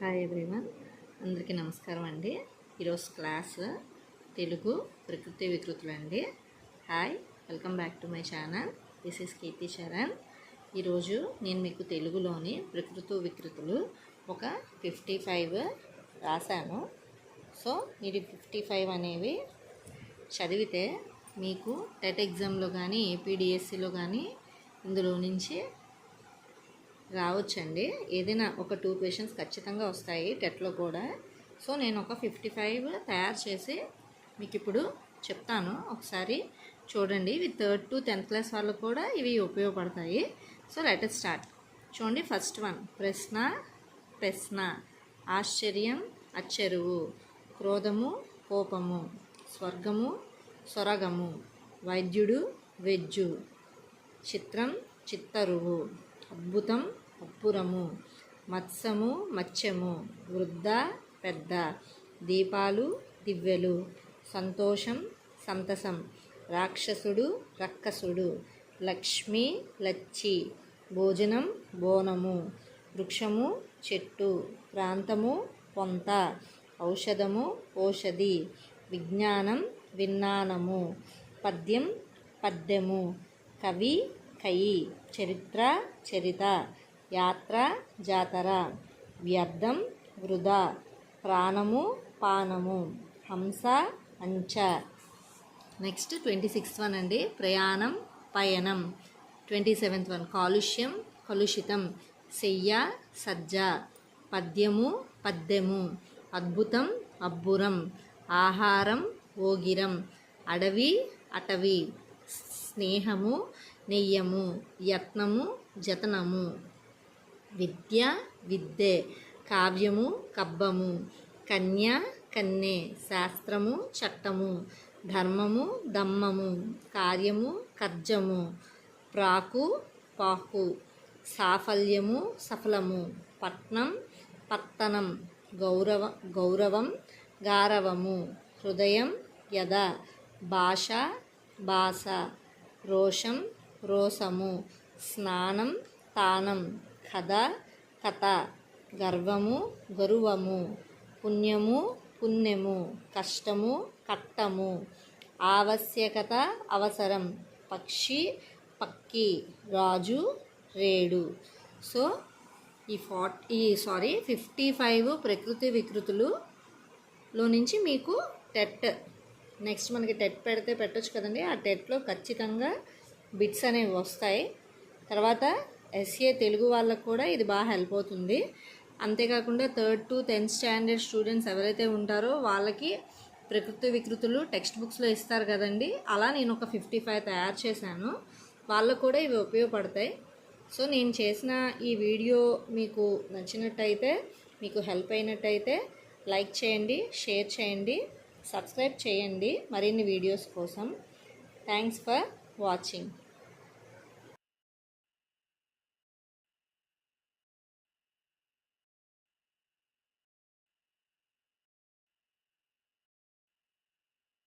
Hi everyone, అందరికీ నమస్కారం అండి. ఈరోజు క్లాస్ తెలుగు ప్రకృతి వికృతులు అండి. Hi, welcome back to my channel. This is Keerthi Charan. ఈరోజు నేను మీకు తెలుగులోని ప్రకృతి వికృతులు ఒక 55 రాశాను. సో మీరు 55 అనేవి చదివితే మీకు టెట్ ఎగ్జామ్లో కానీ ఏపీడిఎస్సిలో కానీ ఇందులో నుంచి రావచ్చండి. ఏదైనా ఒక 2 క్వశ్చన్స్ ఖచ్చితంగా వస్తాయి టెట్లో కూడా. సో నేను ఒక 55 తయారు చేసి మీకు ఇప్పుడు చెప్తాను, ఒకసారి చూడండి. ఇవి 3rd to 10th క్లాస్ వాళ్ళకు కూడా ఇవి ఉపయోగపడతాయి. So let us start. చూడండి, ఫస్ట్ వన్ ప్రశ్న, ఆశ్చర్యం, అచ్చెరువు, క్రోధము, కోపము, స్వర్గము, సొరగము, వైద్యుడు, వెజ్జు, చిత్రం, చిత్తరువు, అద్భుతం, అప్పురము, మత్స్యము, మత్స్యము, వృద్ధ, పెద్ద, దీపాలు, దివ్యలు, సంతోషం, సంతసం, రాక్షసుడు, రక్కసుడు, లక్ష్మి, లచ్చి, భోజనం, బోనము, వృక్షము, చెట్టు, ప్రాంతము, పొంత, ఔషధము, ఓషధి, విజ్ఞానం, విజ్ఞానము, పద్యం, పద్యము, కవి, కయి, చరిత్ర, చరిత, యాత్ర, జాతర, వ్యర్థం, వృధా, ప్రాణము, పానము, హంస, అంచ. నెక్స్ట్ 26th వన్ అండి, ప్రయాణం, పయనం. 27th వన్, కాలుష్యం, కలుషితం, శయ్య, సజ్జ, పద్యము, పద్యము, అద్భుతం, అబ్బురం, ఆహారం, ఓగిరం, అడవి, అటవి, స్నేహము, నెయ్యము, యత్నము, జతనము, విద్య, విద్యే, కావ్యము, కబ్బము, కన్య, కన్నె, శాస్త్రము, చట్టము, ధర్మము, దమ్మము, కార్యము, కర్జము, ప్రాకు, పాకు, సాఫల్యము, సఫలము, పట్నం, పత్తనం, గౌరవం, గారవము, హృదయం, యద, భాష, భాష, రోషం, రోసము, స్నానం, తానం, కథ, కథ, గర్వము, గరువము, పుణ్యము, పుణ్యము, కష్టము, కట్టము, ఆవశ్యకత, అవసరం, పక్షి, పక్కి, రాజు, రేడు. సో ఈ 55 ప్రకృతి వికృతులులో నుంచి మీకు టెట్, నెక్స్ట్ మనకి టెట్ పెట్టొచ్చు కదండి. ఆ టెట్లో ఖచ్చితంగా బిట్స్ అనేవి వస్తాయి. తర్వాత ఎస్ఏ తెలుగు వాళ్ళకు కూడా ఇది బాగా హెల్ప్ అవుతుంది. అంతేకాకుండా 3rd to 10th standard students ఎవరైతే ఉంటారో వాళ్ళకి ప్రకృతి వికృతులు టెక్స్ట్ బుక్స్లో ఇస్తారు కదండి. అలా నేను ఒక 55 తయారు చేశాను, వాళ్ళకు కూడా ఇవి ఉపయోగపడతాయి. సో నేను చేసిన ఈ వీడియో మీకు నచ్చినట్టయితే, మీకు హెల్ప్ అయినట్టయితే లైక్ చేయండి, షేర్ చేయండి, సబ్స్క్రైబ్ చేయండి మరిన్ని వీడియోస్ కోసం. Thanks for watching.